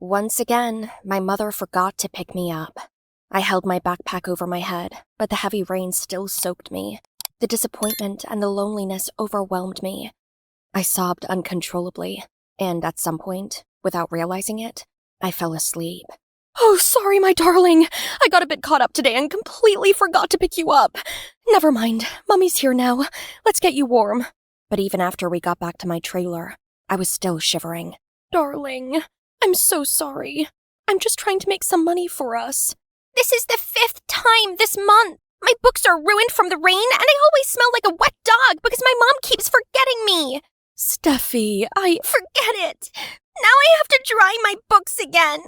Once again, my mother forgot to pick me up. I held my backpack over my head, but the heavy rain still soaked me. The disappointment and the loneliness overwhelmed me. I sobbed uncontrollably, and at some point, without realizing it, I fell asleep. "Oh, sorry, my darling. I got a bit caught up today and completely forgot to pick you up. Never mind, Mummy's here now. Let's get you warm." But even after we got back to my trailer, I was still shivering. "Darling, I'm so sorry. I'm just trying to make some money for us." "This is the 5th time this month. My books are ruined from the rain, and I always smell like a wet dog because my mom keeps forgetting me." "Steffi, Forget it. Now I have to dry my books again."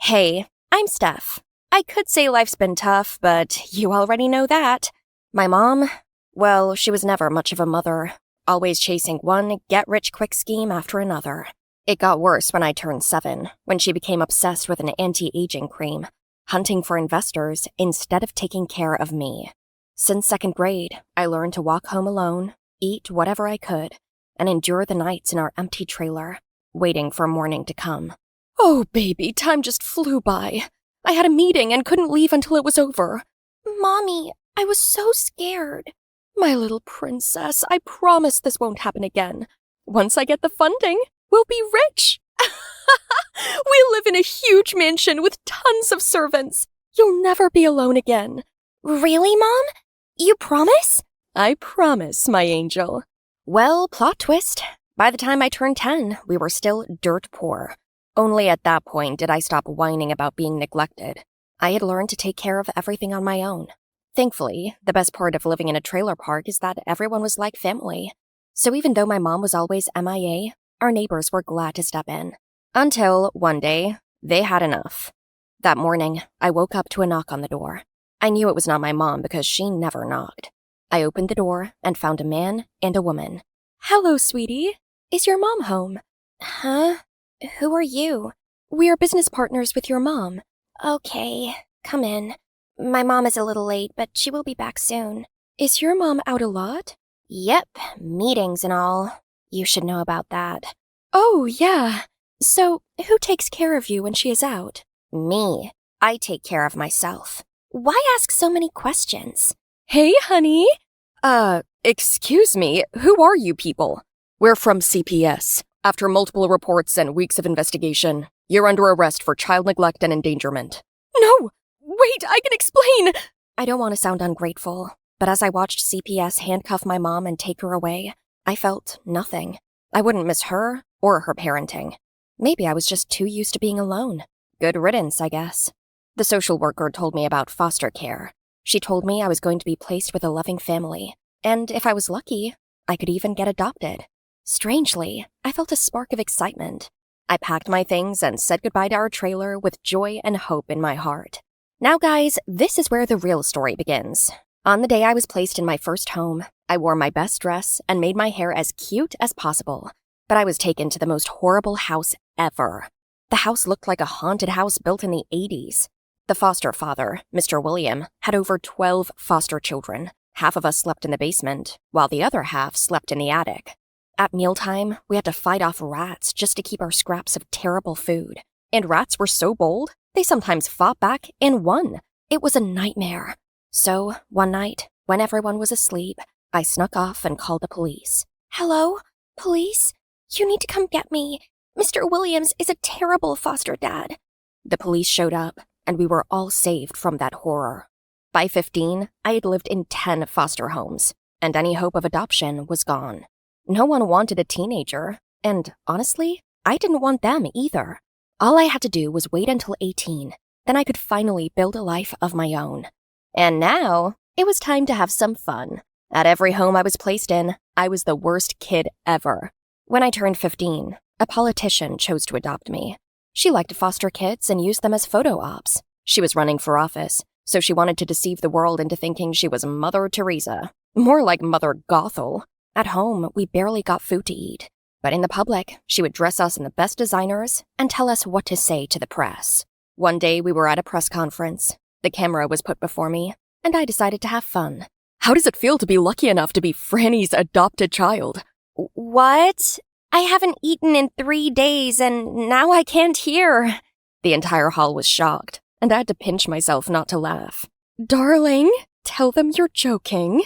Hey, I'm Steph. I could say life's been tough, but you already know that. My mom, well, she was never much of a mother, always chasing one get-rich-quick scheme after another. It got worse when I turned 7, when she became obsessed with an anti-aging cream, hunting for investors instead of taking care of me. Since 2nd grade, I learned to walk home alone, eat whatever I could, and endure the nights in our empty trailer, waiting for morning to come. Oh, baby, time just flew by. I had a meeting and couldn't leave until it was over. "Mommy, I was so scared." My little princess, I promise this won't happen again. Once I get the funding, we'll be rich. We live in a huge mansion with tons of servants. You'll never be alone again. "Really, Mom? You promise?" I promise, my angel. Well, plot twist. By the time I turned 10, we were still dirt poor. Only at that point did I stop whining about being neglected. I had learned to take care of everything on my own. Thankfully, the best part of living in a trailer park is that everyone was like family. So even though my mom was always MIA, our neighbors were glad to step in. Until, one day, they had enough. That morning, I woke up to a knock on the door. I knew it was not my mom because she never knocked. I opened the door and found a man and a woman. "Hello, sweetie. Is your mom home?" "Huh? Who are you?" "We are business partners with your mom." "Okay, come in. My mom is a little late, but she will be back soon." "Is your mom out a lot?" "Yep, meetings and all. You should know about that." "Oh, yeah. So, who takes care of you when she is out?" "Me. I take care of myself." "Why ask so many questions?" "Hey, honey." Excuse me, who are you people?" "We're from CPS. After multiple reports and weeks of investigation, you're under arrest for child neglect and endangerment." "No! Wait, I can explain!" I don't want to sound ungrateful, but as I watched CPS handcuff my mom and take her away, I felt nothing. I wouldn't miss her or her parenting. Maybe I was just too used to being alone. Good riddance, I guess. The social worker told me about foster care. She told me I was going to be placed with a loving family, and if I was lucky, I could even get adopted. Strangely, I felt a spark of excitement. I packed my things and said goodbye to our trailer with joy and hope in my heart. Now, guys, this is where the real story begins. On the day I was placed in my first home, I wore my best dress and made my hair as cute as possible. But I was taken to the most horrible house ever. The house looked like a haunted house built in the 80s. The foster father, Mr. William, had over 12 foster children. Half of us slept in the basement, while the other half slept in the attic. At mealtime, we had to fight off rats just to keep our scraps of terrible food. And rats were so bold, they sometimes fought back and won. It was a nightmare. So, one night, when everyone was asleep, I snuck off and called the police. "Hello? Police? You need to come get me. Mr. Williams is a terrible foster dad." The police showed up, and we were all saved from that horror. By 15, I had lived in 10 foster homes, and any hope of adoption was gone. No one wanted a teenager, and honestly, I didn't want them either. All I had to do was wait until 18, then I could finally build a life of my own. And now, it was time to have some fun. At every home I was placed in, I was the worst kid ever. When I turned 15, a politician chose to adopt me. She liked to foster kids and use them as photo ops. She was running for office, so she wanted to deceive the world into thinking she was Mother Teresa. More like Mother Gothel. At home, we barely got food to eat. But in the public, she would dress us in the best designers and tell us what to say to the press. One day, we were at a press conference. The camera was put before me, and I decided to have fun. "How does it feel to be lucky enough to be Franny's adopted child?" "What? I haven't eaten in 3 days and now I can't hear. The entire hall was shocked, and I had to pinch myself not to laugh. Darling, tell them you're joking.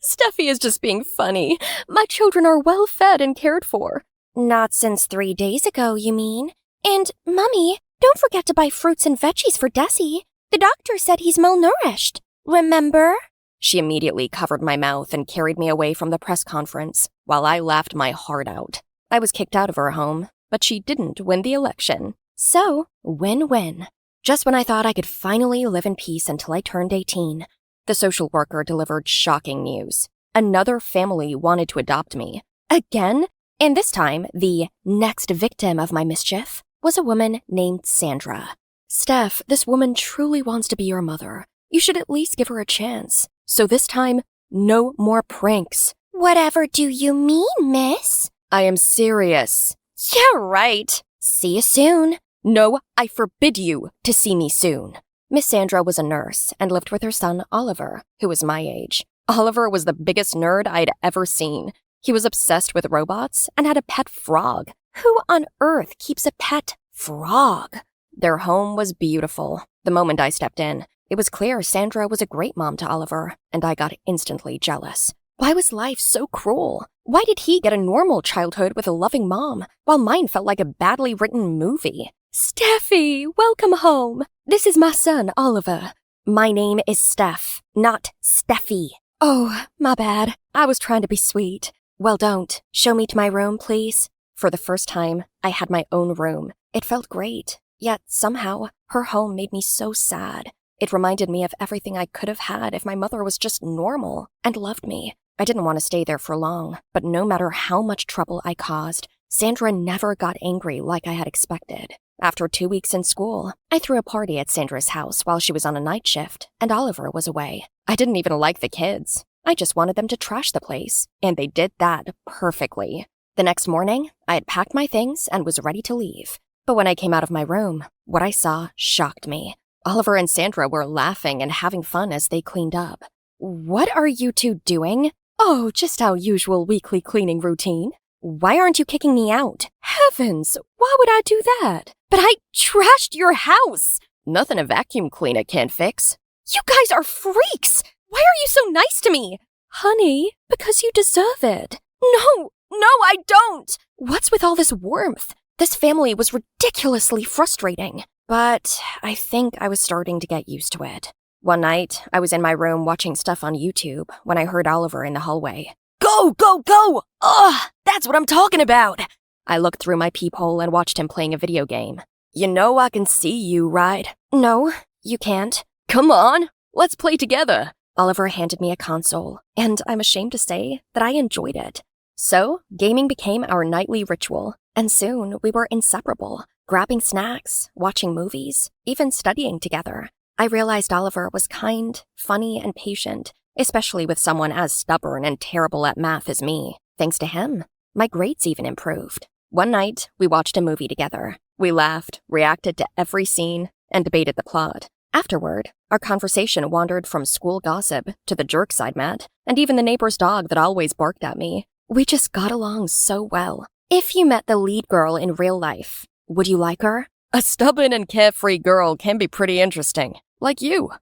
Steffi is just being funny. My children are well fed and cared for. Not since 3 days ago, you mean? And, Mummy, don't forget to buy fruits and veggies for Desi. The doctor said he's malnourished. Remember? She immediately covered my mouth and carried me away from the press conference, while I laughed my heart out. I was kicked out of her home, but she didn't win the election. So, win-win. Just when I thought I could finally live in peace until I turned 18, the social worker delivered shocking news. Another family wanted to adopt me. Again? And this time, the next victim of my mischief was a woman named Sandra. Steph, this woman truly wants to be your mother. You should at least give her a chance. So this time, no more pranks. Whatever do you mean, miss? I am serious. Yeah, right. See you soon. No, I forbid you to see me soon. Miss Sandra was a nurse and lived with her son, Oliver, who was my age. Oliver was the biggest nerd I'd ever seen. He was obsessed with robots and had a pet frog. Who on earth keeps a pet frog? Their home was beautiful. The moment I stepped in, it was clear Sandra was a great mom to Oliver, and I got instantly jealous. Why was life so cruel? Why did he get a normal childhood with a loving mom, while mine felt like a badly written movie? Steffi, welcome home. This is my son, Oliver. My name is Steph, not Steffi. Oh, my bad. I was trying to be sweet. Well, don't. Show me to my room, please. For the first time, I had my own room. It felt great. Yet, somehow, her home made me so sad. It reminded me of everything I could have had if my mother was just normal and loved me. I didn't want to stay there for long, but no matter how much trouble I caused, Sandra never got angry like I had expected. After 2 weeks in school, I threw a party at Sandra's house while she was on a night shift, and Oliver was away. I didn't even like the kids. I just wanted them to trash the place, and they did that perfectly. The next morning, I had packed my things and was ready to leave. But when I came out of my room, what I saw shocked me. Oliver and Sandra were laughing and having fun as they cleaned up. What are you two doing? Oh, just our usual weekly cleaning routine. Why aren't you kicking me out? Heavens, why would I do that? But I trashed your house. Nothing a vacuum cleaner can't fix. You guys are freaks. Why are you so nice to me? Honey, because you deserve it. No, I don't. What's with all this warmth? This family was ridiculously frustrating. But I think I was starting to get used to it. One night, I was in my room watching stuff on YouTube when I heard Oliver in the hallway. Go, go, go! Ugh, that's what I'm talking about! I looked through my peephole and watched him playing a video game. You know I can see you, right? No, you can't. Come on, let's play together. Oliver handed me a console, and I'm ashamed to say that I enjoyed it. So, gaming became our nightly ritual, and soon we were inseparable, grabbing snacks, watching movies, even studying together. I realized Oliver was kind, funny, and patient, especially with someone as stubborn and terrible at math as me. Thanks to him, my grades even improved. One night, we watched a movie together. We laughed, reacted to every scene, and debated the plot. Afterward, our conversation wandered from school gossip to the jerks I'd met, and even the neighbor's dog that always barked at me. We just got along so well. If you met the lead girl in real life, would you like her? A stubborn and carefree girl can be pretty interesting. Like you.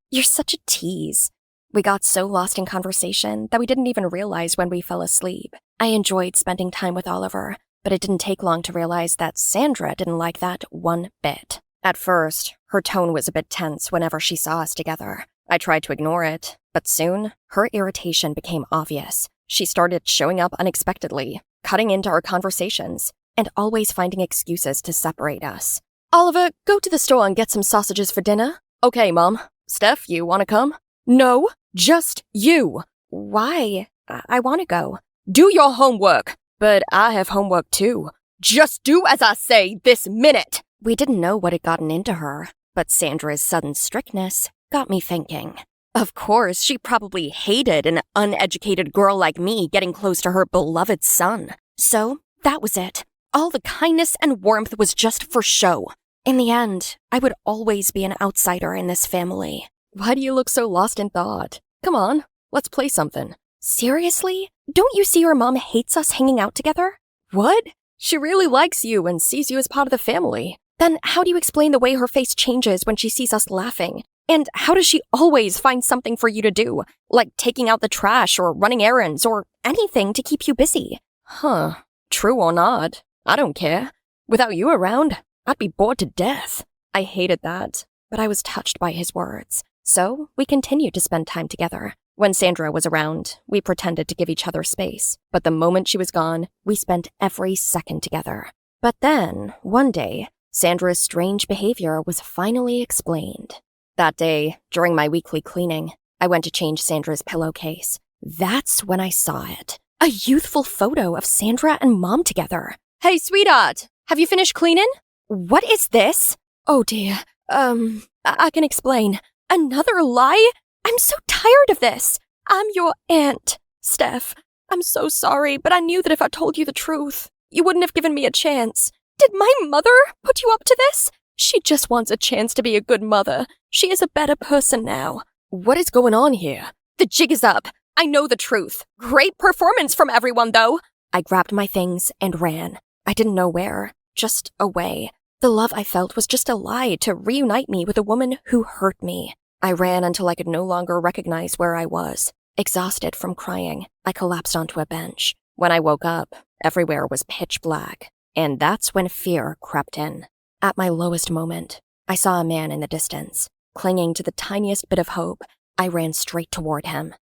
You're such a tease. We got so lost in conversation that we didn't even realize when we fell asleep. I enjoyed spending time with Oliver, but it didn't take long to realize that Sandra didn't like that one bit. At first, her tone was a bit tense whenever she saw us together. I tried to ignore it, but soon, her irritation became obvious. She started showing up unexpectedly, cutting into our conversations, and always finding excuses to separate us. Oliver, go to the store and get some sausages for dinner. Okay, Mom. Steph, you want to come? No, just you. Why? I want to go. Do your homework. But I have homework too. Just do as I say this minute. We didn't know what had gotten into her, but Sandra's sudden strictness got me thinking. Of course, she probably hated an uneducated girl like me getting close to her beloved son. So, that was it. All the kindness and warmth was just for show. In the end, I would always be an outsider in this family. Why do you look so lost in thought? Come on, let's play something. Seriously? Don't you see your mom hates us hanging out together? What? She really likes you and sees you as part of the family. Then how do you explain the way her face changes when she sees us laughing? And how does she always find something for you to do, like taking out the trash or running errands or anything to keep you busy? Huh. True or not, I don't care. Without you around, I'd be bored to death. I hated that, but I was touched by his words. So we continued to spend time together. When Sandra was around, we pretended to give each other space. But the moment she was gone, we spent every second together. But then, one day, Sandra's strange behavior was finally explained. That day, during my weekly cleaning, I went to change Sandra's pillowcase. That's when I saw it. A youthful photo of Sandra and Mom together. Hey, sweetheart, have you finished cleaning? What is this? Oh dear, I can explain. Another lie? I'm so tired of this. I'm your aunt, Steph. I'm so sorry, but I knew that if I told you the truth, you wouldn't have given me a chance. Did my mother put you up to this? She just wants a chance to be a good mother. She is a better person now. What is going on here? The jig is up. I know the truth. Great performance from everyone, though. I grabbed my things and ran. I didn't know where, just away. The love I felt was just a lie to reunite me with a woman who hurt me. I ran until I could no longer recognize where I was. Exhausted from crying, I collapsed onto a bench. When I woke up, everywhere was pitch black. And that's when fear crept in. At my lowest moment, I saw a man in the distance. Clinging to the tiniest bit of hope, I ran straight toward him.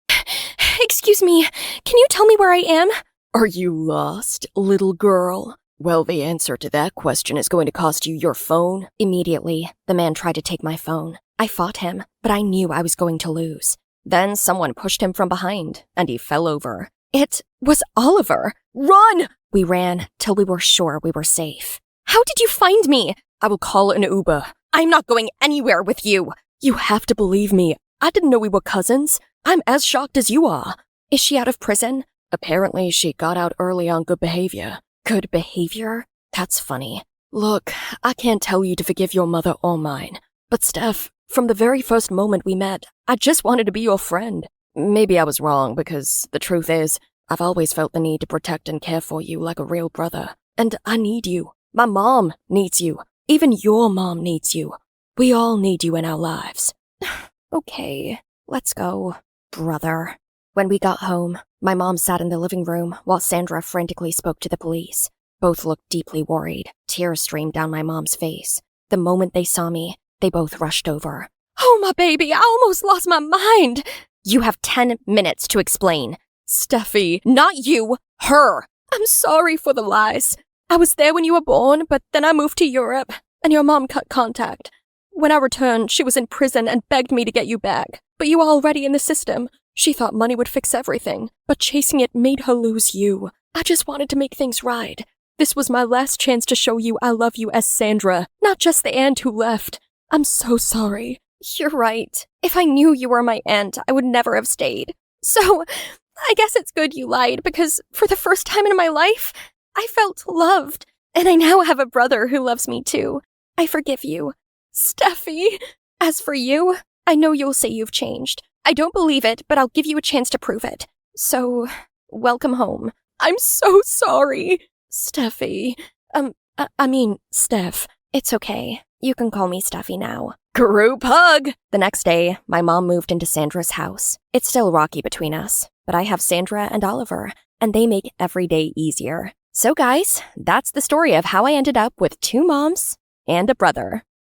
Excuse me, can you tell me where I am? Are you lost, little girl? Well, the answer to that question is going to cost you your phone. Immediately, the man tried to take my phone. I fought him, but I knew I was going to lose. Then someone pushed him from behind, and he fell over. It was Oliver. Run! We ran till we were sure we were safe. How did you find me? I will call an Uber. I'm not going anywhere with you. You have to believe me. I didn't know we were cousins. I'm as shocked as you are. Is she out of prison? Apparently, she got out early on good behavior. Good behavior? That's funny. Look, I can't tell you to forgive your mother or mine. But Steph, from the very first moment we met, I just wanted to be your friend. Maybe I was wrong because the truth is, I've always felt the need to protect and care for you like a real brother. And I need you. My mom needs you. Even your mom needs you. We all need you in our lives. Okay, let's go, brother. When we got home, my mom sat in the living room while Sandra frantically spoke to the police. Both looked deeply worried. Tears streamed down my mom's face. The moment they saw me, they both rushed over. Oh, my baby, I almost lost my mind. You have 10 minutes to explain. Steffi, not you, her. I'm sorry for the lies. I was there when you were born, but then I moved to Europe, and your mom cut contact. When I returned, she was in prison and begged me to get you back. But you were already in the system. She thought money would fix everything, but chasing it made her lose you. I just wanted to make things right. This was my last chance to show you I love you as Sandra, not just the aunt who left. I'm so sorry. You're right. If I knew you were my aunt, I would never have stayed. So, I guess it's good you lied, because for the first time in my life, I felt loved. And I now have a brother who loves me too. I forgive you. Steffi! As for you, I know you'll say you've changed. I don't believe it, but I'll give you a chance to prove it. So, welcome home. I'm so sorry. Steffi. Steph. It's okay. You can call me Steffi now. Group hug! The next day, my mom moved into Sandra's house. It's still rocky between us, but I have Sandra and Oliver, and they make every day easier. So guys, that's the story of how I ended up with 2 moms and a brother.